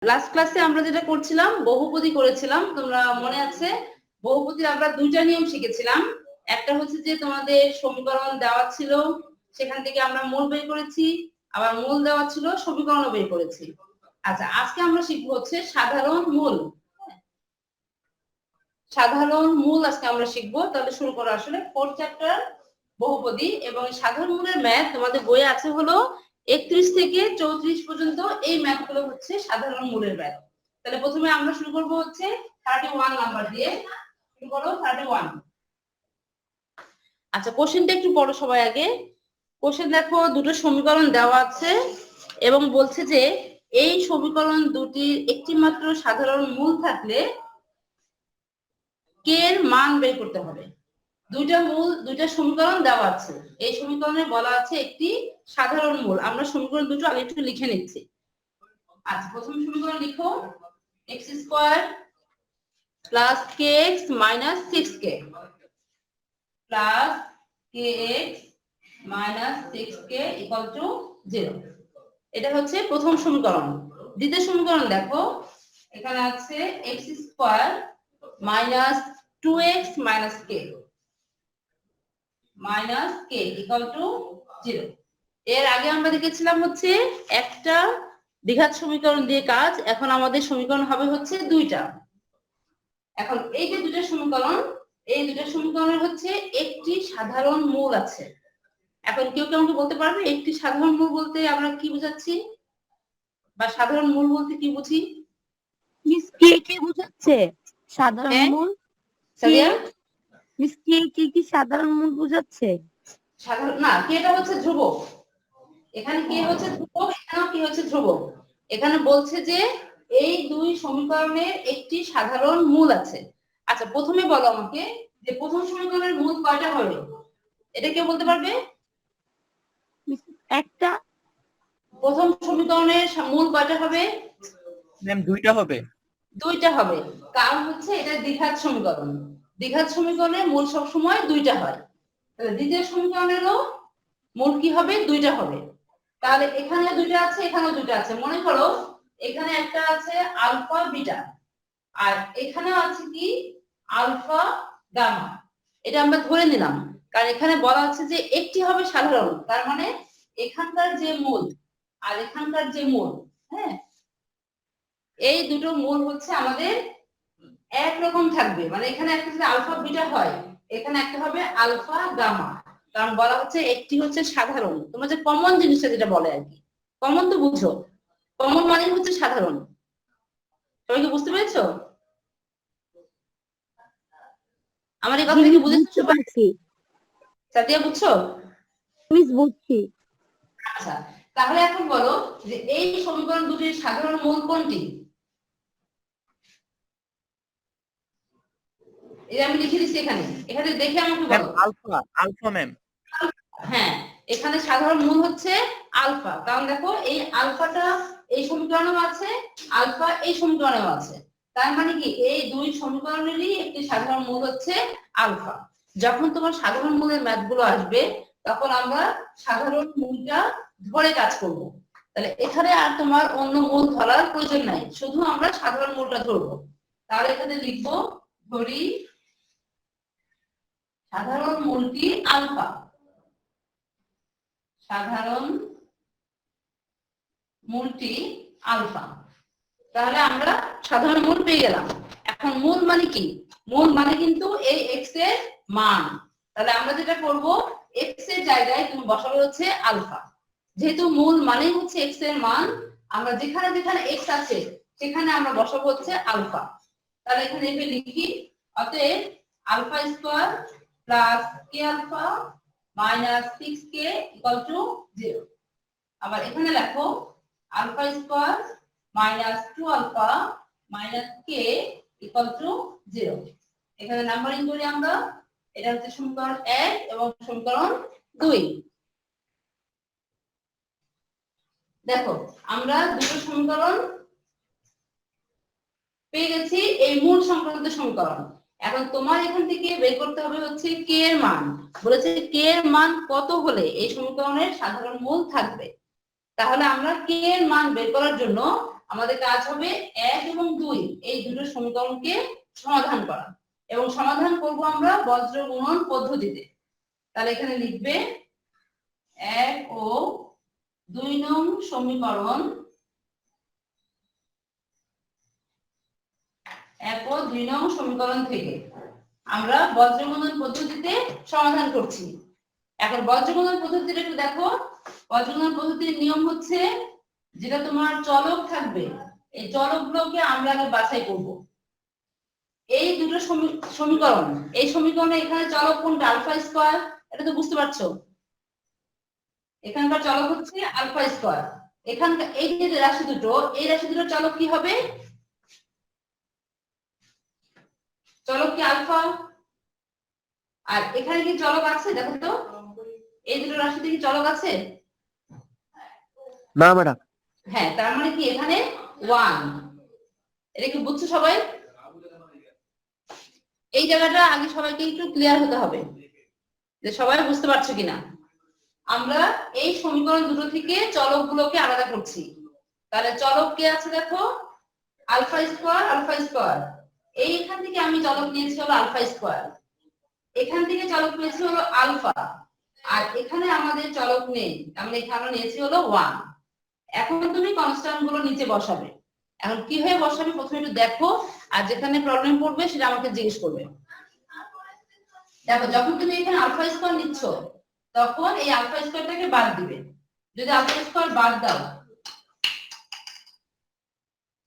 Last ক্লাসে আমরা যেটা করছিলাম বহুপদী করেছিলাম, তোমরা মনে আছে? বহুপদীর আমরা দুইটা নিয়ম শিখেছিলাম। একটা হচ্ছে যে তোমাদের সমীকরণ দেওয়া ছিল, সেখান থেকে আমরা মূল বের করেছি, আবার মূল দেওয়া ছিল, সমীকরণও বের করেছি। আচ্ছা, আজকে আমরা শিখবো হচ্ছে সাধারণ মূল। সাধারণ মূল আজকে আমরা শিখবো। তাহলে শুরু করো। আসলে ফোর্থ চ্যাপ্টার বহুপদী এবং সাধারণ মূলের ম্যাথ তোমাদের বইয়ে আছে হলো 31 থেকে 34 পর্যন্ত। এই ম্যাথ গুলো হচ্ছে সাধারণ মূলের ম্যাথ। তাহলে প্রথমে আমরা শুরু করবো হচ্ছে 31 নাম্বার দিয়ে। শুরু করো 31। আচ্ছা, কোশ্চেনটা একটু পড়ো সবাই আগে। কোশ্চেন দেখো, দুটো সমীকরণ দেওয়া আছে এবং বলছে যে এই সমীকরণ দুটির একটি মাত্র সাধারণ মূল থাকলে কে এর মান বের করতে হবে। দুইটা সমীকরণ দেওয়া আছে, এই সমীকরণে বলা আছে একটি সাধারণ মূল। আমরা সমীকরণ দুটো আগে একটু লিখে নিচ্ছি। আচ্ছা, প্রথম সমীকরণ লিখো, x square plus kx minus 6k plus kx minus 6k equal to 0। এটা হচ্ছে প্রথম সমীকরণ। দ্বিতীয় সমীকরণ দেখো, এখানে আছে x square minus 2x minus k minus k equal to 0। এর আগে আমরা দেখেছিলাম হচ্ছে একটা দ্বিঘাত সমীকরণ দিয়ে কাজ, এখন আমাদের সমীকরণ হবে হচ্ছে দুইটা। এখন এই যে দুইটা সমীকরণ, এই দুইটা সমীকরণের হচ্ছে একটি সাধারণ মূল আছে। এখন কেউ কেউ আমাকে বলতে পারবে একটি সাধারণ মূল বলতে আমরা কি বোঝাচ্ছি, বা সাধারণ মূল বলতে কি বুঝি? মিস কে কে বোঝাচ্ছে সাধারণ মূল? সাদিয়া, মিস কে কে কি সাধারণ মূল বোঝাচ্ছে? সাধারণ না, কেটা হচ্ছে ধ্রুবক। এখানে কে হচ্ছে ধ্রুবক, এখানেও কি হচ্ছে ধ্রুবক। এখানে বলছে যে এই দুই সমীকরণের একটি সাধারণ মূল আছে। আচ্ছা, প্রথমে বলো আমাকে যে প্রথম সমীকরণের মূল কয়টা হবে, এটা কেউ বলতে পারবে? একটা। প্রথম সমীকরণের মূল কয়টা হবে? ম্যাম দুইটা হবে। দুইটা হবে, কারণ হচ্ছে এটা দ্বিঘাত সমীকরণ। দ্বিঘাত সমীকরণের মূল সবসময় দুইটা হয়। তাহলে দ্বিতীয় সমীকরণেরও মূল কি হবে? দুইটা হবে। তাহলে এখানে দুইটা আছে, এখানেও দুইটা আছে। মনে করো এখানে একটা আছে আলফা বিটা, আর এখানেও আছে কি আলফা গামা। এটা আমরা ধরে নিলাম, কারণ এখানে বলা হচ্ছে যে একটি হবে সাধারণ। তার মানে এখানকার যে মূল আর এখানকার যে মূল, হ্যাঁ, এই দুটো মূল হচ্ছে আমাদের একরকম থাকবে। মানে এখানে একটা যদি আলফা বিটা হয়, এখানে একটা হবে আলফা গামা। কারণ বলা হচ্ছে একটি হচ্ছে সাধারণ, তোমরা যে কমন জিনিসটা যেটা বলে আর কি, কমন তো বুঝো, কমন মানে হচ্ছে সাধারণ। সবাই কি বুঝতে পেরেছো? আমার এই কথা কি বুঝেছো সবাই? সাদিয়া বুঝছো? মিস বুঝছি। আচ্ছা, তাহলে এখন বলো যে এই সমীকরণ দুটির সাধারণ মূল কোনটি? এটা আমি লিখে দিচ্ছি এখানে, এখানে দেখে আমাকে ম্যাম বলো। Alpha, alpha ma'am. হ্যাঁ, এখানে সাধারণ মূল হচ্ছে আলফা, কারণ দেখো এই আলফাটা এই সমীকরণেও আছে, আলফা এই সমীকরণেও আছে। তার মানে কি এই দুই সমীকরণেরই একটি সাধারণ মূল হচ্ছে আলফা। যখন তোমার সাধারণ মূলের ম্যাথ গুলো আসবে, তখন আমরা সাধারণ মূলটা ধরে কাজ করব। তাহলে এখানে আর তোমার অন্য মূল ধরার প্রয়োজন নাই, শুধু আমরা সাধারণ মূলটা ধরবো। তাহলে এখানে লিখবো, ধরি সাধারণ মূলটি আলফা। সাধারণ মূলটি আলফা। তাহলে আমরা সাধারণ মূল পেয়ে গেলাম। এখন মূল মানে কি? মূল মানে কিন্তু এই এক্স এর মান। তাহলে আমরা যেটা করব, এক্স এর জায়গায় তুমি বসাবে হচ্ছে আলফা। যেহেতু মূল মানে হচ্ছে এক্স এর মান, আমরা যেখানে যেখানে এক্স আছে সেখানে আমরা বসাবো হচ্ছে আলফা। তাহলে এখানে এভাবে লিখি, অতএব alpha square plus k alpha minus 6k equal to 0। আবার এখানে লেখো alpha square minus 2 alpha minus k equal to 0। এখানে নাম্বারিং করি আমরা, এটা হচ্ছে সমীকরণ 1 এবং সমীকরণ 2। দেখো আমরা দুটো সমীকরণ পেয়ে গেছি, এই মূল সংক্রান্ত সমীকরণ। এখন তোমার এখান থেকে বের করতে হবে হচ্ছে কে এর মান। বলেছে কে এর মান কত হলে এই সমীকরণের সাধারণ মূল থাকবে। তাহলে আমরা কে এর মান বের করার জন্য আমাদের কাজ হবে 1 এবং 2 এই দুটো সমীকরণকে সমাধান করা, এবং সমাধান করব আমরা বজ্র গুণন পদ্ধতিতে। তাহলে এখানে লিখবে 1 ও 2 নং সমীকরণ, 1 ও 2 নং সমীকরণ থেকে আমরা বজ্র গুণন পদ্ধতিতে সমাধান করছি। এখন বজ্র গুণন পদ্ধতিটা একটু দেখো। বজ্র গুণন পদ্ধতির নিয়ম হচ্ছে, যেটা তোমার চলক থাকবে এই চলকগুলোকে আমরা আগে বাছাই করব। এই দুটো সমীকরণ, এই সমীকরণে এখানে চলক কোনটা? আলফা স্কয়ার, এটা তো বুঝতে পারছো। এখানকার চলক হচ্ছে আলফা স্কয়ার। এখানকার এই যে রাশি দুটো, এই রাশি দুটোর চলক কি হবে? চলক কি আলফা। আর এখানে কি চলক আছে দেখো তো, এই দুটো রাশিতে কি চলক আছে? না ম্যাডাম। হ্যাঁ, তার মানে কি এখানে 1। এটা কি বুঝছো সবাই? এই জায়গাটা আগে সবাইকে একটু ক্লিয়ার হতে হবে যে সবাই বুঝতে পারছো কিনা। আমরা এই সমীকরণ দুটো থেকে চলকগুলোকে আলাদা করছি। তাহলে চলক কে আছে দেখো, আলফা স্কয়ার, আলফা স্কয়ার। এইখান থেকে আমি চলক নিয়েছি হলো আলফা স্কয়ার, এখান থেকে চলক নিয়েছি হলো আলফা, আর এখানে আমাদের চলক নেই, আমরা এখানে নিয়েছি হলো 1। এখন তুমি কনস্ট্যান্ট গুলো নিচে বসাবে। এখন কিভাবে বসাবে প্রথমে একটু দেখো, আর যেখানে প্রবলেম পড়বে সেটা আমাকে জিজ্ঞেস করবে। দেখো, যখন তুমি এখানে আলফা স্কয়ার নিচ্ছ তখন এই আলফা স্কয়ারটাকে বাদ দিবে। যদি আলফা স্কয়ার বাদ দাও,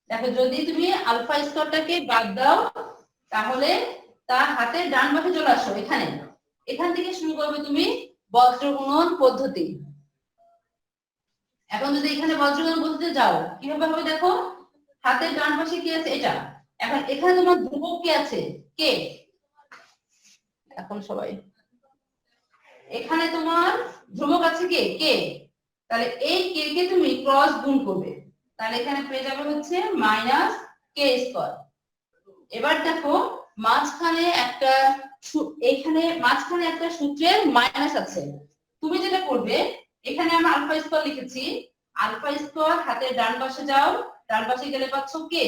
দেখো যদি তুমি আলফা স্কয়ারটাকে বাদ দাও তাহলে তার হাতের ডান পাশে চলে আসো। এখানে এখান থেকে শুরু করবে তুমি বজ্র গুণন পদ্ধতি। এখন যদি এখানে বজ্র গুণন পদ্ধতিতে যাও কিভাবে হবে দেখো, হাতের ডান পাশে কি আছে? এটা। এখন এখানে তোমার ধ্রুবক কি আছে? কে। এখন সবাই এখানে তোমার ধ্রুবক আছে কে? কে। তাহলে এই কে কে তুমি ক্রস গুণ করবে, তাহলে এখানে পেয়ে যাবে হচ্ছে মাইনাস কে স্কয়ার। এবার দেখো মাঝখানে একটা এখানে মাঝখানে একটা সূত্রের মাইনাস আছে। তুমি যেটা করবে, এখানে আমরা আলফা স্কয়ার লিখেছি, আলফা স্কয়ার হাতের ডান পাশে যাও, ডান পাশে গেলে পাচ্ছ কে,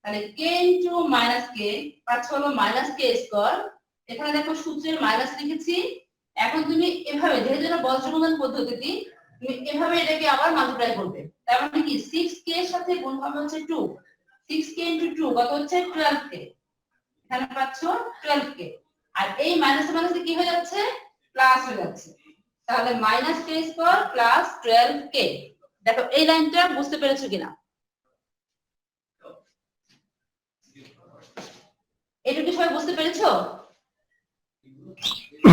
তাহলে কে ইনটু মাইনাস কে পাচ্ছ হলো মাইনাস কে স্কয়ার। এখানে দেখো সূত্রের মাইনাস লিখেছি। এখন তুমি এভাবে যেহেতু এটা বজ্রগুণন পদ্ধতি, তুমি এভাবে এটাকে আবার মাল্টিপ্লাই করবে। তার মানে কি 6k এর সাথে গুণ হবে হচ্ছে 2, 6k ইনটু 2 কত হচ্ছে? 12k। এখানে পাচ্ছ 12k, আর এই মাইনাস মাইনাসে কি হয়ে যাচ্ছে? প্লাস হয়ে যাচ্ছে। তাহলে মাইনাস কে স্কয়ার প্লাস 12k। দেখো এই লাইনটা বুঝতে পেরেছো কিনা? এটা কি সবাই বুঝতে পেরেছো?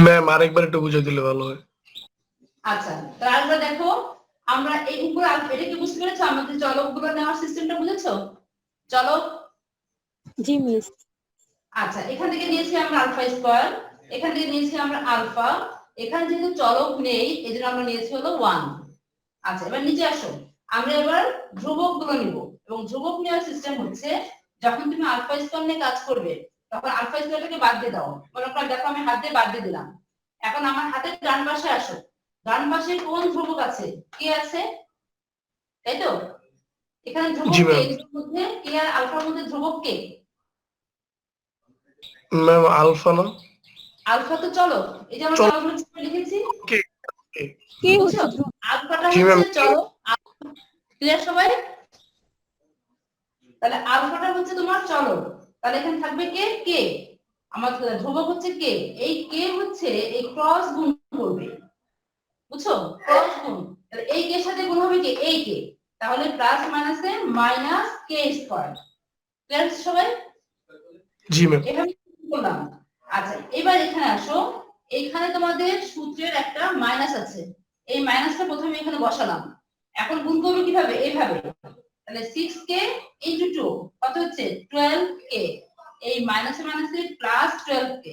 ম্যাম আরেকবার একটু বুঝিয়ে দিলে ভালো হয়। আচ্ছা, তারপর দেখো আমরা এই উপরে এটা কি বুঝতে পেরেছো? আমাদের চলকগুলো নেওয়ার সিস্টেমটা বুঝেছো? চলক, জি মিস। আচ্ছা এখান থেকে নিয়েছি আমরা আলফা স্কয়ার, এখান থেকে নিয়েছি আমরা আলফা, এখানে যেহেতু চলক নেই এজন্য আমরা নিয়েছি হলো 1। আচ্ছা এবার নিচে আসো, আমরা এবার ধ্রুবক গুলো নিব, এবং ধ্রুবক নেওয়ার সিস্টেম হচ্ছে যখন তুমি আলফা স্কয়ার নিয়ে কাজ করবে তখন আলফা স্কয়ারটাকে বাদ দিয়ে দাও। মনে করো দেখো আমি হাত দিয়ে বাদ দিয়ে দিলাম। এখন আমার হাতের ডান পাশে আসো, ডান পাশে কোন ধ্রুবক আছে? কে আছে, তাই তো? এখানে ধ্রুবক জি কে, ম্যাম। এর মধ্যে কে আর আলফার মধ্যে ধ্রুবক কে? ম্যাম আলফা না? আলফা তো চলক, এই যে আমরা চল চলকগুলো চিহ্ন লিখেছি, কে কে কে বুঝছো? হচ্ছে ধ্রুব? আলফাটা জি ম্যাম। হচ্ছে চলক। ক্লিয়ার সবাই? তাহলে আলফাটা হচ্ছে তোমার চলক, তাহলে এখানে থাকবে কে কে, আমার ধ্রুবক হচ্ছে কে। এই কে হচ্ছে এই ক্রস গুণ করবে, বুঝছো? ক্রস গুণ, তাহলে এই কে সাথে গুণ হবে কি? এই কে, তাহলে প্লাস মাইনাসে মাইনাস কে স্কয়ার। ক্লিয়ার সবাই? জি ম্যাম। এভাবে করলাম। আচ্ছা এবার এখানে আসো, এখানে তোমাদের সূত্রের একটা মাইনাস আছে, এই মাইনাসটা প্রথমে এখানে বসালাম। এখন গুণ করবে কিভাবে? এইভাবে। তাহলে 6k ইনটু 2 কত হচ্ছে? 12k। এই মাইনাসে মাইনাসে প্লাস 12k।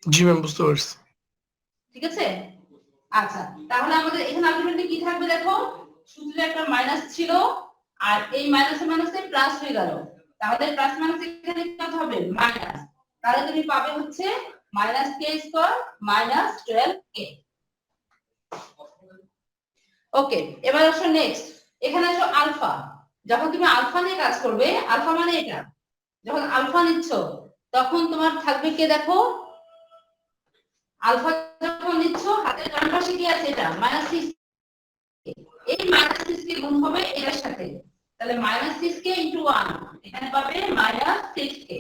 জি ম্যাম বুঝতে পারছি। ঠিক আছে? আচ্ছা তাহলে আমাদের এখানে আলটিমেটলি কি থাকবে দেখো, সূত্রে একটা মাইনাস ছিল আর এই মাইনাসে মাইনাসে প্লাস হয়ে গেল, তাহলে প্লাস মাইনাস এখানে কত হবে? মাইনাস। তাহলে তুমি পাবে হচ্ছে মাইনাস কে স্কয়ার মাইনাস 12k। ওকে, এবার আসো নেক্সট, এখানে আসো আলফা। যখন তুমি আলফা নিয়ে কাজ করবে, আলফা মানে এটা, যখন আলফা নিচ্ছ তখন তোমার থাকবে কে দেখো, আলফা যখন নিচ্ছ হাতের ডান পাশে কি আছে, এটা -6, এই -6 কে গুণ হবে এর সাথে, তাহলে -6 কে ইনটু 1, এখানে পাবে -6 কে।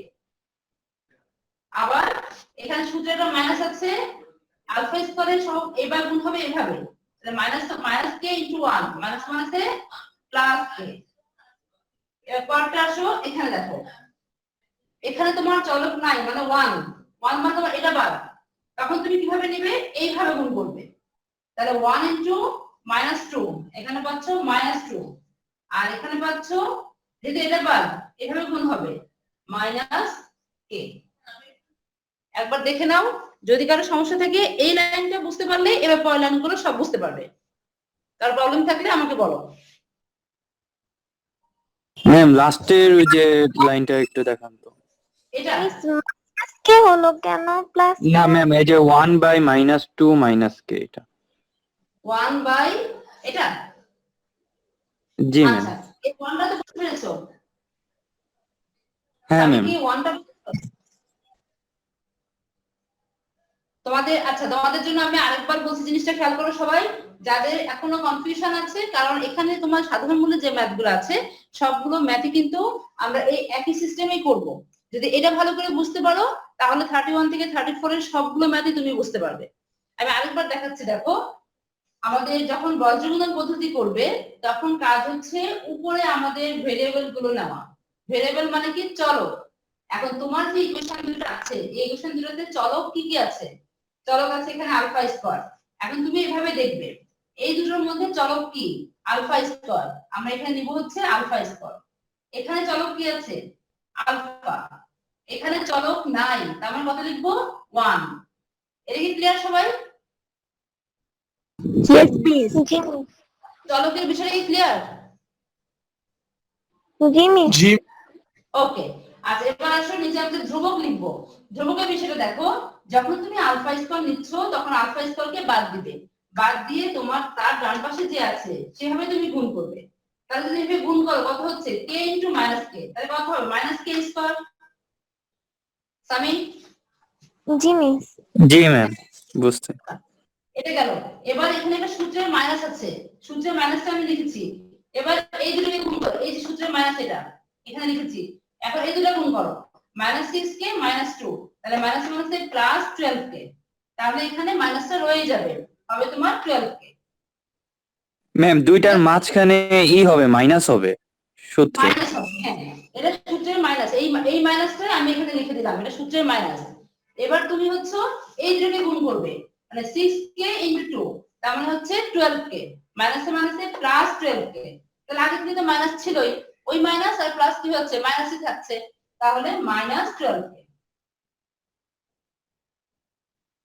আবার এখানে সূত্রটা মাইনাস আছে, আলফা স্কয়ারের সব এবার গুণ হবে এভাবে, তাহলে মাইনাস কে ইনটু 1, মাইনাস মাইনাসে প্লাস কে। এরপরটা আসো, এখানে দেখো, এখানে তোমার চলক নাই মানে 1 মানে তোমার এটা বাদ, তখন তুমি কিভাবে নেবে, এইভাবে গুণ করবে, তাহলে 1 ইনটু -2, এখানে পাচ্ছ -2, আর এখানে পাচ্ছ, যেহেতু এটা বাদ এভাবে গুণ হবে কে। একবার দেখে নাও, যদি কারো সমস্যা থাকে এই লাইনটা বুঝতে পারলে এবার পরের লাইনগুলো সব বুঝতে পারবে, কারো প্রবলেম থাকলে আমাকে বলো। ম্যাম লাস্টের ওই যে লাইনটা একটু দেখান তো। এটা মিস মাইনাস কে হলো কেন, প্লাস না ম্যাম এই যে 1/-2 মাইনাস কে এটা। 1 বাই এটা, জি ম্যাম। আচ্ছা এই 1টা তো বুঝতে পেরেছো, হ্যাঁ আমি ম্যাম। কি 1টা তোমাদের, আচ্ছা তোমাদের জন্য আমি আরেকবার বলছি, জিনিসটা খেয়াল করো সবাই, যাদের এখনো কনফিউশন আছে, কারণ এখানে তোমার সাধারণ মূল্যের যে ম্যাথগুলো আছে সবগুলো ম্যাথই কিন্তু আমরা এই একই সিস্টেমেই করব। যদি এটা ভালো করে বুঝতে পারো তাহলে 31 থেকে 34 এর সবগুলো ম্যাথই তুমি বুঝতে পারবে। আমি আরেকবার দেখাচ্ছি, দেখো আমাদের যখন বজ্রগুণন পদ্ধতি করবে তখন কাজ হচ্ছে উপরে আমাদের ভেরিয়েবল গুলো নেওয়া। ভেরিয়েবল মানে কি, চলক। এখন তোমার যে ইকুয়েশন দুটো আছে, এই ইকুয়েশন দুটোতে চলক কি কি আছে, চলক আছে এখানে আলফা স্কয়ার। এখন তুমি এভাবে দেখবে এই দুটোর মধ্যে চলক কি, আলফা স্কয়ার, আমরা এখানে নিব হচ্ছে আলফা স্কয়ার। এখানে চলক কি আছে, আলফা। এখানে চলক নাই, তার মানে কত লিখবো, 1। এটা কি ক্লিয়ার সবাই? Yes please. জি চলকের বিষয়টা কি ক্লিয়ার? জি মিস। জি ওকে, আচ্ছা এবার আসো নিচে আমাদের ধ্রুবক লিখবো। ধ্রুবকের বিষয়টা দেখো, যখন তুমি আলফা স্কয়ার নিচ্ছ তখন আলফা স্কয়ারকে বাদ দিবে, বাদ দিয়ে তোমার তার ডান পাশে যে আছে সেভাবে তুমি গুণ করবে। তাহলে যদি এভাবে গুণ করো কত হচ্ছে, k ইনটু -k, তাহলে কত হবে, -k স্কয়ার। সামি জি মিস। জি ম্যাম বুঝতে। এটা গেল। এবার এখানে একটা সূত্রের মাইনাস আছে, সূত্রের মাইনাসটা আমি লিখেছি। এবার এই দুটোকে গুণ করো, এই যে সূত্রের মাইনাস এটা এখানে লিখেছি, এখন এই দুটো গুণ করো, -6 কে -2, তাহলে মাইনাস মাইনাসে প্লাস 12 কে, তাহলে এখানে মাইনাসটা রয়ে যাবে, হবে তোমার 12 কে। ম্যাম দুইটার মাঝখানে ই হবে, মাইনাস হবে সূত্রে। মাইনাস হবে, হ্যাঁ এটা সূত্রের মাইনাস, এই মাইনাসটা আমি এখানে লিখে দিলাম, এটা সূত্রের মাইনাস। এবার তুমি হচ্ছে এই দুটোকে গুণ করবে, মানে 6k ইনটু 2, তার মানে হচ্ছে 12k, মাইনাসে মাইনাসে প্লাস 12k, তাহলে আগে থেকে তো মাইনাস ছিলই, ওই মাইনাস আর প্লাস কি হচ্ছে, মাইনাসই থাকছে, তাহলে -12k।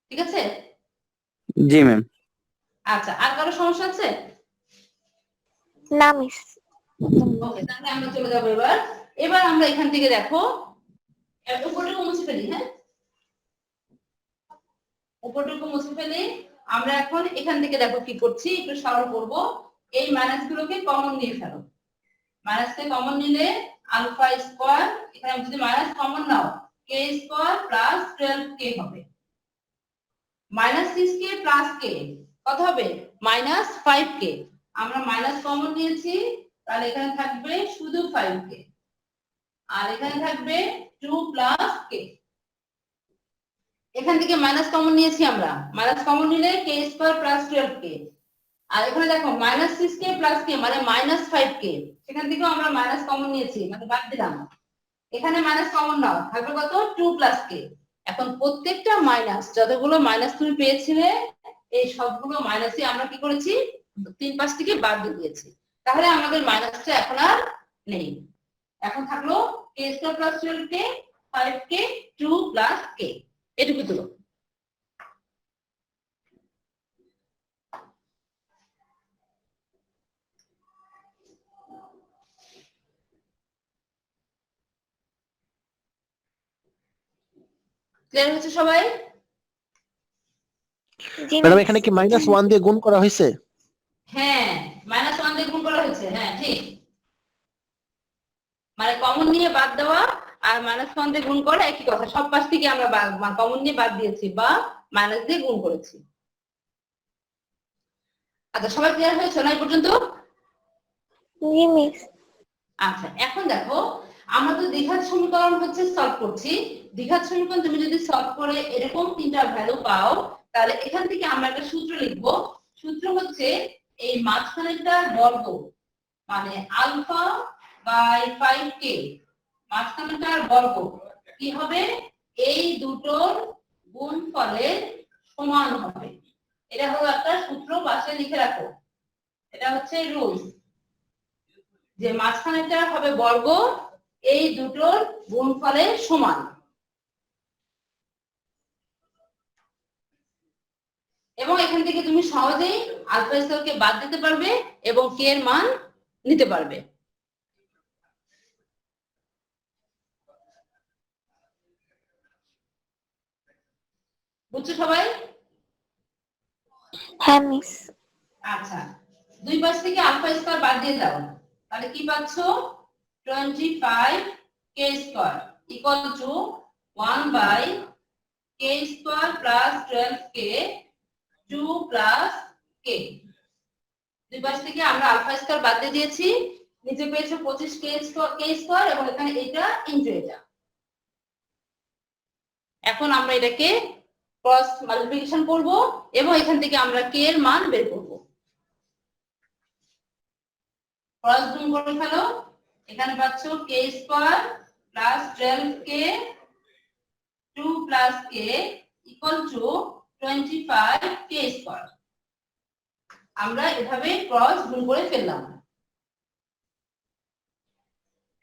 ঠিক আছে? জি ম্যাম। আচ্ছা আর কারো সমস্যা আছে? না মিস। ওকে, তাহলে আমরা চলে যাবো এবার। এবার আমরা এখান থেকে দেখো উপরটুকু মুছে ফেলি, হ্যাঁ উপরটুকু মুছে ফেলি। আমরা এখন এখান থেকে দেখো কি করছি, একটু সরল করব। এই মাইনাস গুলোকে কমন নিয়ে ফেলো, মাইনাসকে কমন নিলে আলফা স্কয়ার, এখানে যদি মাইনাস কমন নাও k স্কয়ার প্লাস 12k হবে, -6k প্লাস k কত হবে, -5k। আমরা মাইনাস কমন নিয়েছি, তাহলে এখানে থাকবে শুধু 5k, আর এখানে থাকবে 2 প্লাস k। এখান থেকে মাইনাস কমন নিয়েছি আমরা, মাইনাস কমন নিলে k স্কয়ার প্লাস 12k, আর এখানে দেখো -6k প্লাস k মানে -5k, সেখান থেকেও আমরা মাইনাস কমন নিয়েছি মানে বাদ দিলাম, এখানে মাইনাস কমন নাও, থাকবে কত, 2 প্লাস k। এখন প্রত্যেকটা মাইনাস, যতগুলো মাইনাস তুমি পেয়েছিলে এই সবগুলো মাইনাসই আমরা কি করেছি, 3 পাশ থেকে বাদ দিয়ে দিয়েছি, তাহলে আমাদের মাইনাসটা এখন আর নেই। এখন থাকলো k square plus 12k, 5k, 2 plus k, এটুকু তুলো। ক্লিয়ার হচ্ছে সবাই? জি ম্যাডাম মিস। এখানে কি -1 দিয়ে গুণ করা হয়েছে? হ্যাঁ -1 দিয়ে গুণ করা হয়েছে, হ্যাঁ ঠিক, মানে কমন নিয়ে বাদ দেওয়া আর -1 দিয়ে গুণ করা একই কথা, সব পাশ থেকে আমরা কমন নিয়ে বাদ দিয়েছি বা মাইনাস দিয়ে গুণ করেছি। আচ্ছা সবাই ক্লিয়ার হয়েছে না এই পর্যন্ত? জি মিস। আচ্ছা এখন দেখো আমরা তো দ্বিঘাত সমীকরণ হচ্ছে সলভ করছি। দ্বিঘাত সমীকরণ তুমি যদি সলভ করে এরকম তিনটা ভ্যালু পাও, তাহলে এখান থেকে আমরা একটা সূত্র লিখব। সূত্র হচ্ছে এই মাঝখানেরটার বর্গ মানে আলফা বাই 5k, মাঝখানেরটার বর্গ কি হবে, এই দুটোর গুণফলের সমান হবে। এটা হলো একটা সূত্র, পাশে লিখে রাখো, এটা হচ্ছে রুলস, যে মাঝখানেরটা হবে বর্গ, এই দুটোর গুণফলের সমান। এবং এখান থেকে তুমি সহজেই আলফা স্কয়ারকে বাদ দিতে পারবে এবং কে এর মান নিতে পারবে। বুঝছো সবাই? হ্যাঁ মিস। আচ্ছা দুই পাশ থেকে আলফা স্কয়ার বাদ দিয়ে দাও, তাহলে কি পাচ্ছো, 25k square equal to 1 by k square plus 12k 2 plus k। দুই পাশ থেকে আমরা আলফা স্কয়ার বাদ দিয়ে দিয়েছি, নিচে পেয়েছো 25k স্কয়ার এবং এখানে এটা ইনটু এটা। এখন আমরা এটাকে ক্রস মাল্টিপ্লিকেশন করব এবং এখান থেকে আমরা k এর মান বের করব। ক্রস গুণ করে ফেলো, এখানে পাচ্ছো k square plus 12k 2 plus k equal to 25k square. আমরা এভাবে ক্রস গুণ করে ফেললাম।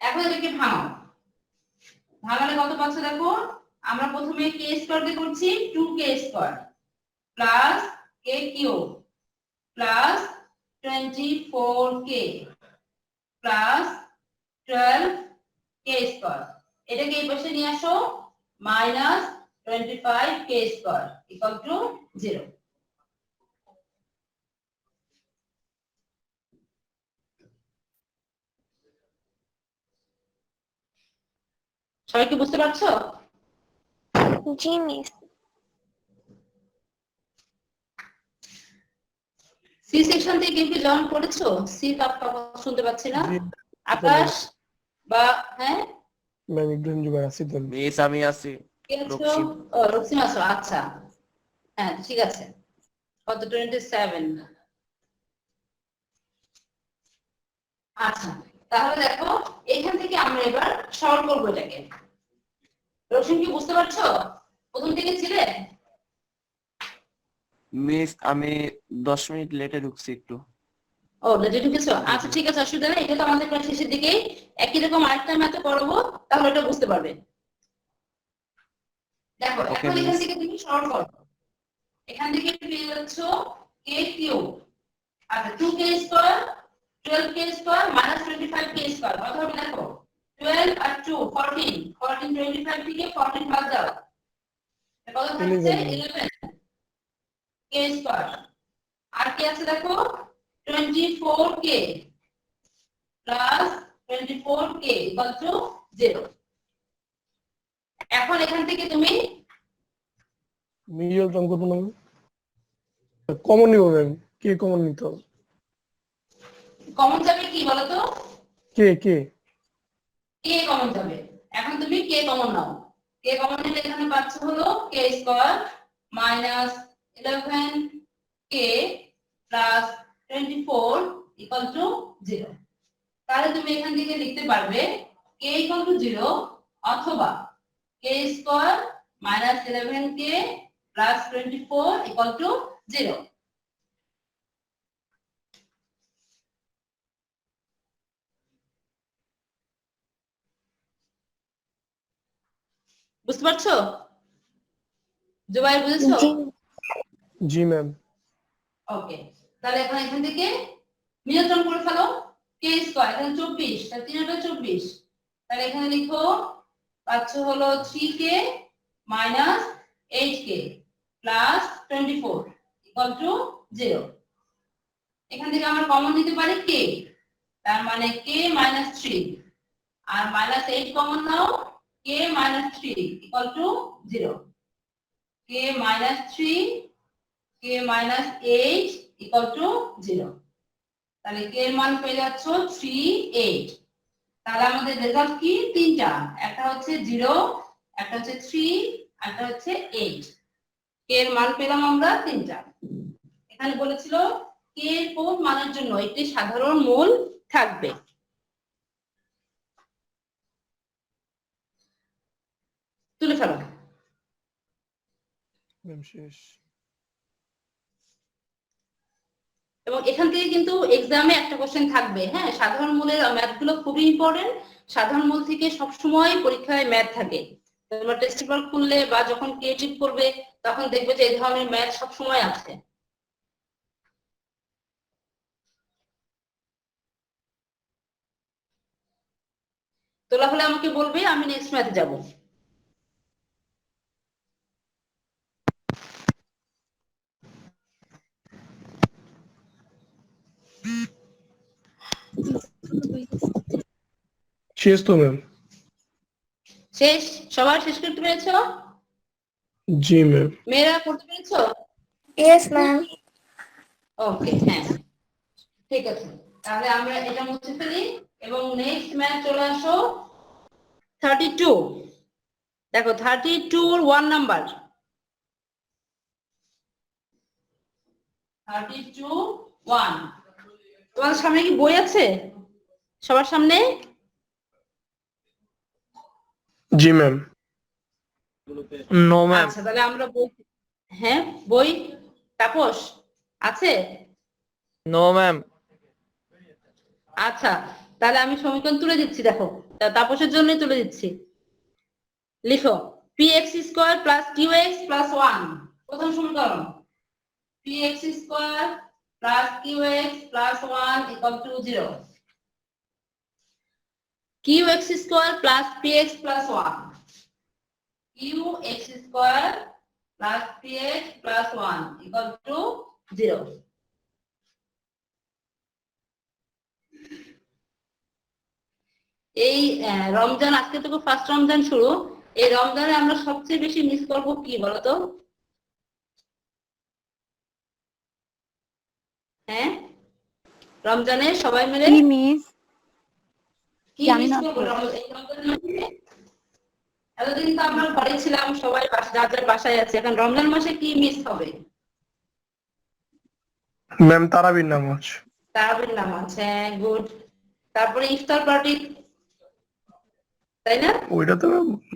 এখন এটাকে ভাঙাও, ভাঙালে কত পাচ্ছ দেখো, আমরা প্রথমে k স্কয়ার দিয়ে করছি 2k square plus k cube plus 24k plus 12k square, এটাকে এই পাশে নিয়ে আসো, minus 25k square equal to 0। সবাই কি বুঝতে পারছো? জি মিস। সি সেকশন থেকে কেউ কি জয়েন করেছো? সি তো আপনার কথা শুনতে পাচ্ছি না। জি আকাশ বা হ্যাঁ ম্যাম ইব্রাহিম জুবাইর আসিফ মিস আমি আছি কে আছো? রক্তিম। ও রক্তিম আছো, আচ্ছা হ্যাঁ ঠিক আছে। কত 27? আচ্ছা তাহলে দেখো এখান থেকে আমরা এবার সরল করবো এটাকে। রক্তিম কি বুঝতে পারছো? প্রথম থেকে ছিলে? মিস আমি 10 মিনিট লেটে ঢুকছি একটু। ও লেটে ঢুকেছো, আচ্ছা ঠিক আছে অসুবিধা নেই, এটা তো আমাদের প্রায় শেষের দিকেই। একই রকম আরেকটা ম্যাথে করবো, তাহলে এটা বুঝতে পারবে। দেখো ওকে এখন এখান মিস। থেকে তুমি সরল করো, এখান থেকে পেয়ে যাচ্ছ k কিউব, আচ্ছা 2k square 12k square minus 25k square কত হবে দেখো, 12 আর 2 14, 14 25 থেকে 14 বাদ দাও, কত থাকছে 11k স্কয়ার। আর কি আছে দেখো 24k plus 24k equal to 0। এখন এখান থেকে তুমি মিডিয়াল টার্ম করবো না, কমন নিব ম্যাম, কে কমন নিতে হবে, কমন যাবে কি বলো তো, কে কে কে কমন যাবে। এখন তুমি কে কমন নাও, কে কমন নিলে এখানে পাচ্ছ হলো k square minus 11k plus 24 equal to 0। তাহলে তুমি এখান থেকে লিখতে পারবে k ইকুয়াল টু 0 অথবা k square minus 11k plus 24 equal to 0। বুঝতে পারছো? জুবাই বুঝেছো? জি জি ম্যাম। ওকে তাহলে এখন এখান থেকে নিয়ন্ত্রণ করে ফেলো, k স্কয়ার এখানে 24, তাহলে 3 টা 24, তাহলে এখানে লিখো পাচ্ছ হলো 3k minus 8k plus 24 equal to 0। এখান থেকে আমরা কমন নিতে পারি কে, তার মানে কে মাইনাস 3 আর মাইনাস 8 কমন নাও, k minus 3 equal to 0, k minus 3 k minus 8 equal to 0। তাহলে কে এর মান পেয়ে যাচ্ছ 3 8। তাহলে আমাদের রেজাল্ট কি তিনটা, একটা হচ্ছে 0, একটা হচ্ছে 3, একটা হচ্ছে 8। কে এর মান পেলাম আমরা তিনটা। এখানে বলেছিল কে এর কোন মানের জন্য একটি সাধারণ মূল থাকবে। তুলে ফেলো। ম্যাম শেষ। এবং এখান থেকে কিন্তু এক্সামে একটা কোশ্চেন থাকবে, হ্যাঁ, সাধারণ মূলের ম্যাথগুলো খুবই ইম্পর্টেন্ট। সাধারণ মূল থেকে সবসময় পরীক্ষায় ম্যাথ থাকে। তোমরা টেস্ট পেপার খুললে বা যখন ক্রিয়েটিভ করবে তখন দেখবে যে এই ধরনের ম্যাথ সবসময় আছে। তোলা হলে আমাকে বলবে, আমি নেক্সট ম্যাথে যাব। শেষ তো ম্যাম। শেষ, সবার শেষ করতে পেরেছো? জি ম্যাম। মেয়েরা করতে পেরেছো? Yes, ma'am. ওকে, হ্যাঁ ঠিক আছে। তাহলে আমরা এটা মুছে ফেলি এবং নেক্সট ম্যাথ চলে আসো 32। দেখো 32 এর 1 নাম্বার, 32 1। তোমাদের সামনে কি বই আছে সবার সামনে? জি ম্যাম। No ma'am. আচ্ছা তাহলে আমরা বই, হ্যাঁ বই তাপস আছে? No ma'am. আচ্ছা তাহলে আমি সমীকরণ তুলে দিচ্ছি, দেখো তাপসের জন্যই তুলে দিচ্ছি। লিখো px square plus qx plus 1, প্রথম সমীকরণ px square plus qx plus 1 equal to 0, qx square plus px plus 1, qx square plus px plus 1 equal to 0। এই রমজান, আজকে থেকে ফার্স্ট রমজান শুরু, এই রমজানে আমরা সবচেয়ে বেশি মিস করবো কি বলতো? হ্যাঁ রমজানে সবাই মিলে কি মিস? কি জানি মিস না করবো তো। এই রমজানের মাসে? এতদিন তো আমরা ঘরে ছিলাম, সবাই যার যার বাসায় আছে, এখন রমজান মাসে কি মিস হবে? ম্যাম তারাবির নামাজ। তারাবির নামাজ, হ্যাঁ গুড। তারপরে ইফতার পার্টি, তাই না? ওইটা তো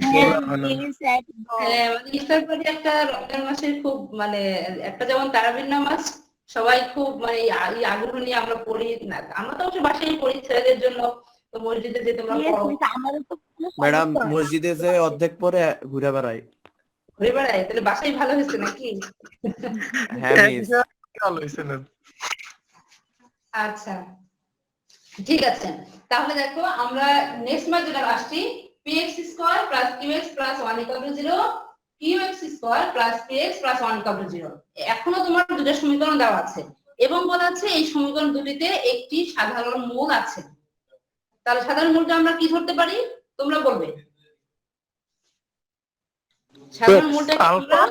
হ্যাঁ, বলা হয় না। মিস একদম। হ্যাঁ মানে ইফতার পার্টি একটা রমজান মাসের খুব মানে একটা, যেমন তারাবির নামাজ সবাই খুব মানে এই আগ্রহ নিয়ে আমরা পড়ি না, আমরা তো অবশ্য বাসায় পড়ি ছেলেদের জন্য, তো মসজিদে যে তোমরা Yes, পড়ো miss, আমাদের তো কোনো ম্যাডাম সমস্যা হয় না। মসজিদে যে অর্ধেক পরে ঘুরে বেড়াই। ঘুরে বেড়ায়, তাহলে বাসায় ভালো হয়েছে নাকি? হ্যাঁ মিস। ভালো হয়েছে ম্যাম। আচ্ছা ঠিক আছে, তাহলে দেখো আমরা নেক্সট ম্যাথ যেটা আসছি px square plus qx plus 1 equal to 0, qx square plus px plus 1 equal to 0। এখনো তোমার দুটো সমীকরণ দেওয়া আছে এবং বলা আছে এই সমীকরণ দুটিতে একটি সাধারণ মূল আছে। তাহলে সাধারণ মূলটা আমরা কি ধরতে পারি তোমরা বলবে? সাধারণ মূলটা কি আমরা?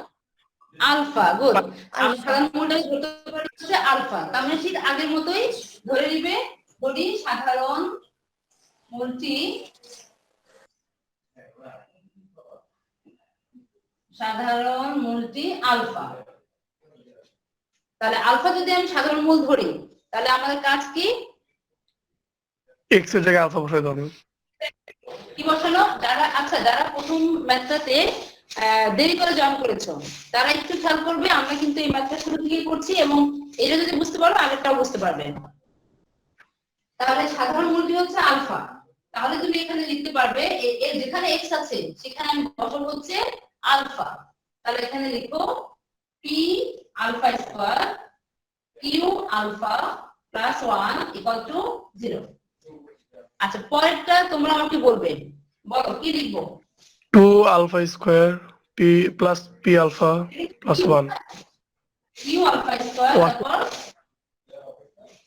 আলফা। গুড। আমরা সাধারণ মূলটা ধরতে পারি হচ্ছে আলফা। তার মানে ঠিক আগের মতোই ধরে নিবে, ধরি সাধারণ মূলটি আলফা। তাহলে আলফা যদি আমি সাধারণ মূল ধরি তাহলে আমাদের কাজ কি? এক্স এর জায়গায় আলফা বসাই দাও। কি বসানো? যারা প্রথম ম্যাথটাতে দেরি করে জয়েন করেছো তারা একটু খেয়াল করবে, আমরা কিন্তু এই ম্যাথটা শুরু থেকেই করছি এবং এটা যদি বুঝতে পারো আগেরটাও বুঝতে পারবে। তাহলে সাধারণ মূলটি হচ্ছে আলফা। তাহলে তুমি এখানে লিখতে পারবে এর যেখানে এক্স আছে সেখানে আমি বসাবো হচ্ছে আলফা। তাহলে এখানে লিখো P alpha square Q alpha plus 1 equal to 0। আচ্ছা পরেরটা তোমরা আমাকে বলবে, বলো কি লিখবো? 2 alpha square P plus P alpha plus 1 Q alpha square, তারপর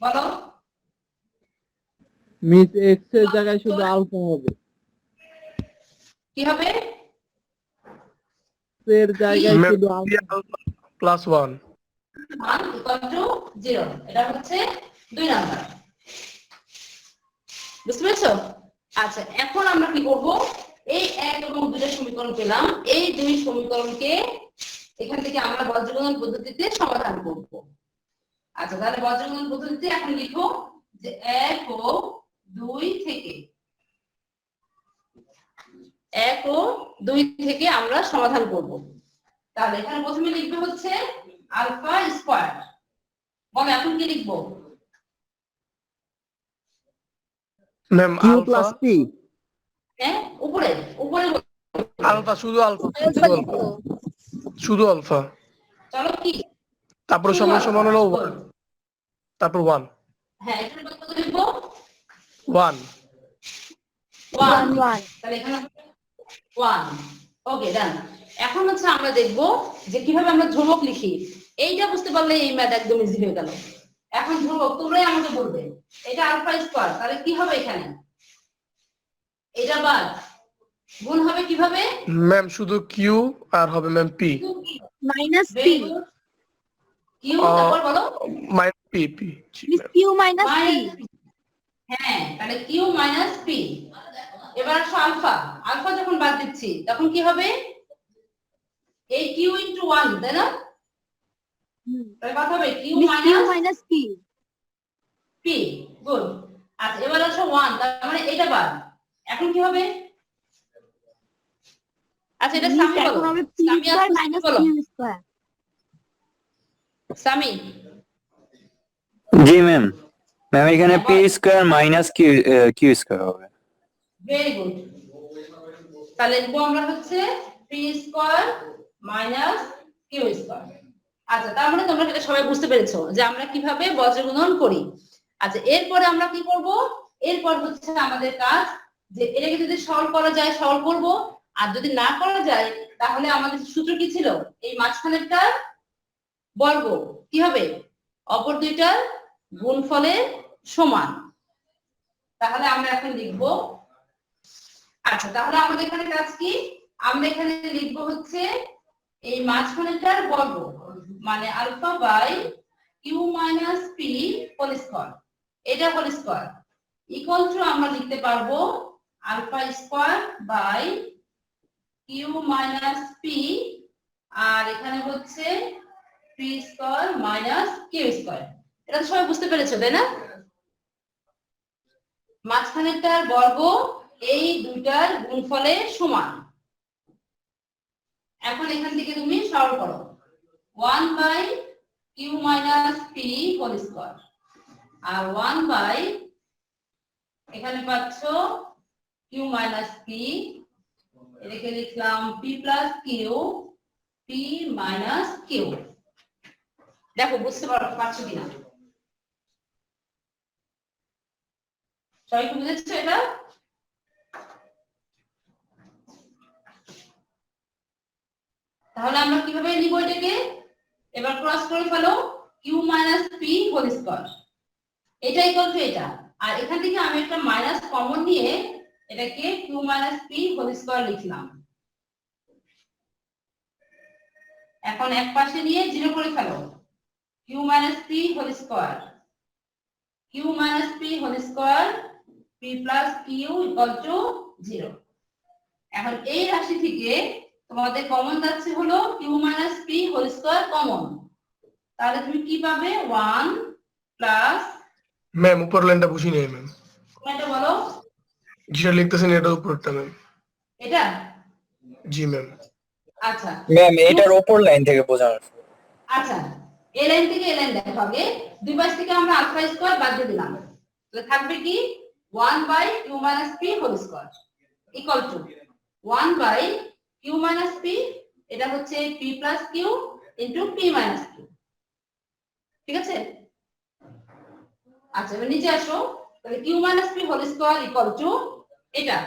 বলো মিস এক্স এর জায়গায় শুধু আলফা হবে, কি হবে? এর জায়গায় ম্যাম শুধু আলফা। +1 1 = 0, এটা হচ্ছে 2 নাম্বার। বুঝতে পেরেছো? আচ্ছা, এখন আমরা কি করব? এই 1 এবং 2 সমীকরণ পেলাম, এই দুই সমীকরণকে এখান থেকে আমরা বজ্রগুণন পদ্ধতিতে সমাধান করব। আচ্ছা, তাহলে বজ্রগুণন পদ্ধতিতে এখন লিখো যে 1 ও 2 থেকে 1 ও 2 থেকে আমরা সমাধান করব। তাহলে এখানে প্রথমে লিখবে হচ্ছে আলফা স্কয়ার। বলো এখন কি লিখবো? Ma'am Q alpha plus P. হ্যাঁ, উপরে উপরে আলফা শুধু আলফা আলফা লিখো। শুধু আলফা চলো কি তারপর সমান সমান হলো 1 তারপর 1 হ্যাঁ, এখানে কত লিখবো? 1 1 1। 1 তাহলে এখানে 1। ওকে, ডান। এখন হচ্ছে আমরা দেখব যে কিভাবে আমরা ধ্রুবক লিখি। এইটা বুঝতে পারলে এই ম্যাথ একদম ইজি হয়ে গেল। এখন ধ্রুবক তোমরাই আমাকে বলবে, এটা আলফা স্কয়ার, তাহলে কি হবে এখানে? এটা বাদ গুণ হবে কিভাবে? ম্যাম শুধু কিউ আর হবে ma'am P minus Very P. good. Q তারপর বলো minus P P miss Q minus P. Minus P. হ্যাঁ, তাহলে কিউ মাইনাস পি। এবার আসো আলফা। আলফা যখন বাদ দিচ্ছি তখন কি হবে? এই কিউ ইনটু 1, তাই না? তাহলে কত হবে? Q miss Q minus minus P. P. Good. আচ্ছা, এবার আসো 1, তার মানে এটা বাদ। এখন কি হবে? আচ্ছা, এটা মিস সামি বলো। এখন হবে পি সামি স্কয়ার আসো, মাইনাস বলো। Q square. সামি, জি ম্যাম। ম্যাম এখানে হ্যাঁ, পি বল। স্কয়ার মাইনাস কিউ স্কয়ার হবে। Very good. তাহলে লিখবো আমরা হচ্ছে p square minus q square. আচ্ছা, তার মানে তোমরা এটা সবাই বুঝতে পেরেছো যে আমরা কিভাবে বজ্রগুণন করি। আচ্ছা, এরপরে আমরা কি করব? এরপর হচ্ছে আমাদের কাজ যে এটাকে যদি সলভ করা যায় সলভ করব, আর যদি না করা যায় তাহলে আমাদের সূত্র কি ছিল? এই মাঝখানেরটা বর্গ কি হবে? অপর দুইটার গুণফলের সমান। তাহলে আমরা এখন লিখবো, আচ্ছা তাহলে আমাদের এখানে কাজ কি? আমরা এখানে লিখবো হচ্ছে এই মাঝখানেরটার বর্গ, মানে alpha by Q minus P whole square, এটা হোল স্কয়ার ইকুয়াল টু আমরা লিখতে পারবো alpha square by Q minus p, আর এখানে হচ্ছে p square minus q square. এটা তো সবাই বুঝতে পেরেছো, তাই না? মাঝখানেরটার বর্গ এই দুইটার গুণফলের সমান। এখন এখান থেকে তুমি সরল করো 1 by Q minus P whole square আর 1 বাই এখানে পাচ্ছো কিউ মাইনাস পি, এটাকে লিখলাম P plus Q, P minus Q. দেখো বুঝতে পারছো কিনা, সবাই কি বুঝেছো এটা? তাহলে আমরা কিভাবে নিব এটাকে? এবার ক্রস করে ফেলো q minus P whole square, এটা ইকুয়াল টু এটা, আর এখান থেকে আমি একটা মাইনাস কমন নিয়ে এটাকে q minus P whole square লিখলাম। এখন এক পাশে নিয়ে জিরো করে ফেলো q minus P whole square, q minus P whole square, P plus Q equal to 0। এখন এই রাশি থেকে তোমাদের কমন যাচ্ছে হলো q minus P whole square common, তাহলে তুমি কি পাবে? 1 প্লাস, ম্যাম উপর লাইনটা বুঝি নেই ম্যাম, এটা বলো, যেটা লিখতেছেন এটা উপরটা ম্যাম। এটা। জি ম্যাম। আচ্ছা ম্যাম এটার উপর লাইন থেকে বোঝানো। আচ্ছা, এই লাইন থেকে এই লাইন দেখো, আগে দুই পাশ থেকে আমরা আলফা স্কয়ার বাদ দিয়ে দিলাম, তাহলে থাকবে কি 1 by Q minus P whole square equal to 1 by Q minus p, এটা হচ্ছে p plus q into p minus q. ঠিক আছে? আচ্ছা, এবার নিচে আসো, তাহলে q minus P whole square equal to এটা,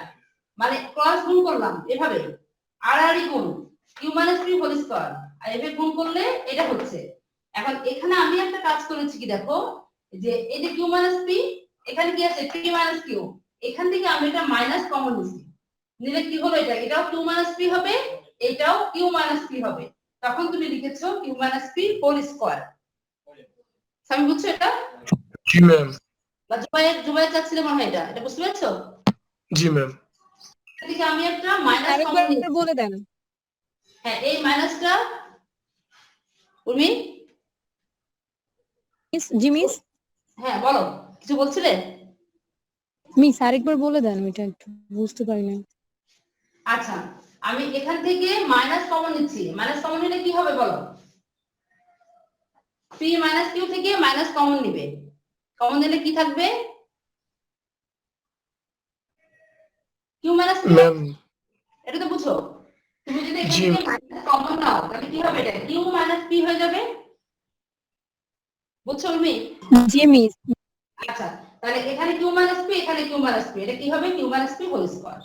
মানে ক্রস গুণ করলাম এভাবে, আর আর গুণ q minus P whole square, আর এভাবে গুণ করলে এটা হচ্ছে। এখন এখানে আমি একটা কাজ করেছি কি দেখো, যে এই যে কিউ মাইনাস পি, এখানে কি আছে পি মাইনাস কিউ, এখান থেকে আমি এটা মাইনাস কমন নিছি, নিলে কি হলো এটা, এটাও কিউ মাইনাস পি হবে, এটাও কিউ মাইনাস পি হবে, তখন তুমি লিখেছো q minus P whole square. আমি বুঝছো এটা? জি ম্যাম। বা জুবাইয়ের চাচ্ছিলে মনে হয় এটা বুঝতে পেরেছো? জি ম্যাম। এদিকে আমি একটা মাইনাস কমন আরেকবার নিয়েছি। বলে দেন। হ্যাঁ, এই মাইনাসটা উর্মি, জি মিস। হ্যাঁ বলো, কিছু বলছিলে? মিস আরেকবার বলে দেন, এটা একটু বুঝতে পারি না। আচ্ছা, আমি এখান থেকে মাইনাস কমন নিচ্ছি, মাইনাস কমন নিলে কি হবে বলো? পি মাইনাস কিউ থেকে মাইনাস কমন নিবে, কমন নিলে কি থাকবে? Q minus P. ম্যাম। এটা তো বুঝো, তুমি যদি এখান জি। থেকে মাইনাস কমন নাও তাহলে কি হবে, এটা কিউ মাইনাস পি হয়ে যাবে, বুঝছো উর্মি? জি মিস। আচ্ছা, তাহলে এখানে কিউ মাইনাস পি, এখানে কিউ মাইনাস পি, এটা কি হবে q minus P whole square,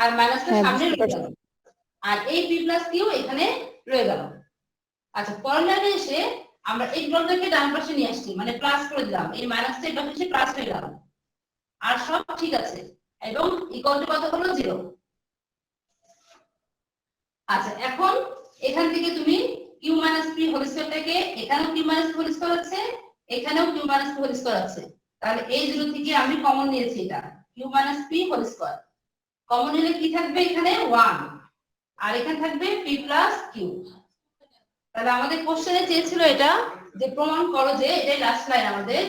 আর মাইনাসটা হ্যাঁ, সামনে বুঝতে রয়ে পারছি। গেল, আর এই পি প্লাস কিউ এখানে রয়ে গেল। আচ্ছা, পরের লাইনে এসে আমরা এই ডটটাকে ডান পাশে নিয়ে আসছি, মানে প্লাস করে দিলাম, এই মাইনাসটা এই পাশে প্লাস হয়ে গেল, আর সব ঠিক আছে, এবং ইকুয়াল টু কত হলো 0। আচ্ছা, এখন এখান থেকে তুমি কিউ মাইনাস পি হোল স্কয়ারটাকে, এখানেও কিউ মাইনাস হোল স্কয়ার আছে, এখানেও কিউ মাইনাস হোল স্কয়ার আছে, তাহলে এই 0 থেকে আমি কমন নিয়েছি এটা Q minus P whole square, common নিলে কি থাকবে এখানে 1, আর এখানে থাকবে পি প্লাস কিউ। তাহলে আমাদের কোশ্চেনে চেয়েছিল এটা যে প্রমাণ করো যে, এটাই লাস্ট লাইন আমাদের,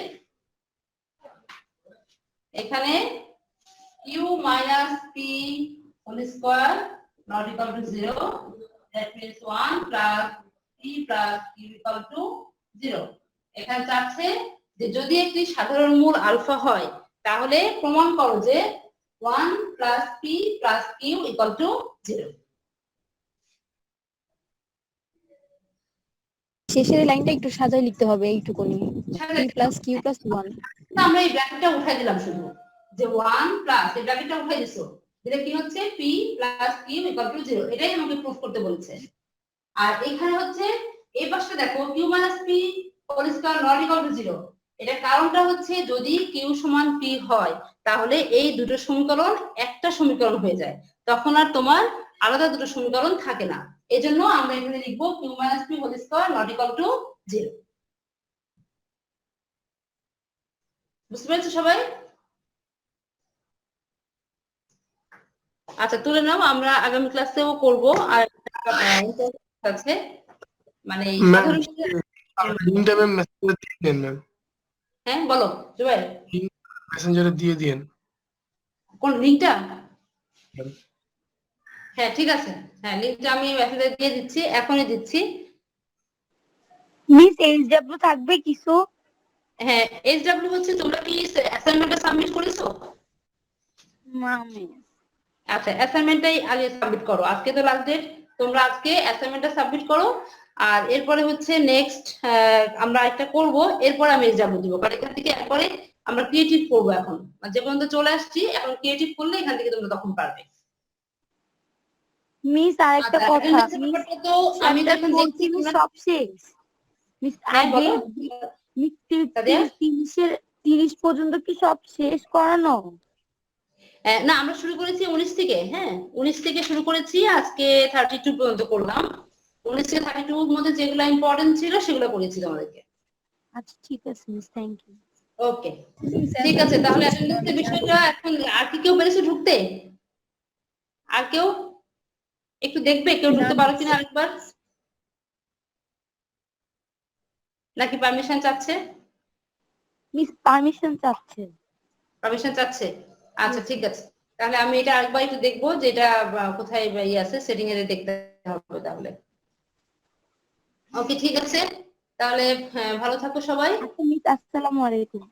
এখানে Q minus P whole square not equal to 0, that means 1 plus P plus Q equal to 0। এখানে চাচ্ছে যে যদি একটি সাধারণ মূল আলফা হয় তাহলে প্রমাণ করো যে 1 plus P plus Q equal to 0। শেষের এই লাইনটা একটু সাজায় লিখতে হবে, এইটুকুনি। সাজায় পি প্লাস কিউ প্লাস 1। না, আমরা এই ব্র্যাকেটটা উঠাই দিলাম শুধু, যে 1 প্লাস এই ব্র্যাকেটটা উঠাই দিছো, দিলে কি হচ্ছে p plus q equal to 0, এটাই আমাকে প্রুফ করতে বলেছে। আর এখানে হচ্ছে এই পাশে দেখো q minus p whole square not equal to 0, এটা কারণটা হচ্ছে যদি q সমান p হয় তাহলে এই দুটো সমীকরণ একটা সমীকরণ হয়ে যায়, তখন আর তোমার আলাদা দুটো সমীকরণ থাকে না, এজন্য আমরা এখানে লিখবো q minus p whole square not equal to 0। বুঝতে পেরেছো সবাই? আচ্ছা, তুলে নাও, আমরা আগামী ক্লাসেও করব। আর আছে মানে ম্যাম সাধারণ, লিঙ্কটা ম্যাম মেসেঞ্জারে দিয়ে দেন ম্যাম। হ্যাঁ বলো জুবাইর, মেসেঞ্জারে দিয়ে দিন। কোন লিংকটা? হ্যাঁ ঠিক আছে, হ্যাঁ লিংকটা আমি মেসেজে দিয়ে দিচ্ছি, এখনই দিচ্ছি। মিস এইচডব্লিউ থাকবে কিছু? হ্যাঁ, এইচডব্লিউ হচ্ছে, তোমরা কি অ্যাসাইনমেন্টটা সাবমিট করেছো? না মিস। আচ্ছা, অ্যাসাইনমেন্টটাই আগে সাবমিট করো, আজকে তো লাস্ট ডেট, তোমরা আজকে অ্যাসাইনমেন্টটা সাবমিট করো, আর এরপরে হচ্ছে নেক্সট আমরা একটা করব, এরপর আমি এইচডব্লিউ দিব, কারণ এখান থেকে একবারে আমরা ক্রিয়েটিভ করব, এখন যে পর্যন্ত চলে আসছি এখন ক্রিয়েটিভ করলে এখান থেকে তোমরা তখন পারবে। মিস আরেকটা আচ্ছা, কথা, attendance মিস ব্যাপারটা তো আমি তো এখন দেখছি মিস তোমরা, সব শেষ। মিস হ্যাঁ আগে বলো। মিস সাদিয়া? 30 পর্যন্ত কি সব শেষ করানো? না, আমরা শুরু করেছি 19 থেকে, হ্যাঁ 19 থেকে শুরু করেছি, আজকে 32 পর্যন্ত করলাম, 19 থেকে 32 এর মধ্যে যেগুলো ইম্পর্টেন্ট ছিল সেগুলো করেছি তোমাদেরকে। আচ্ছা ঠিক আছে মিস, থ্যাংক ইউ। ওকে ঠিক আছে, তাহলে অ্যাটেন্ডেন্সের বিষয়টা এখন আর কি কেউ পেরেছে ঢুকতে? আর কেউ একটু দেখবে কেউ ঢুকতে পারো কিনা আরেকবার, নাকি পারমিশন চাচ্ছে? মিস পারমিশন চাচ্ছে। পারমিশন চাচ্ছে, আচ্ছা ঠিক আছে, তাহলে আমি এটা আরেকবার একটু দেখবো যে এটা কোথায় ইয়ে আছে, সেটিং এ দেখতে হবে তাহলে। ওকে ঠিক আছে, তাহলে ভালো থাকো সবাই। আচ্ছা মিস, আসসালামু আলাইকুম।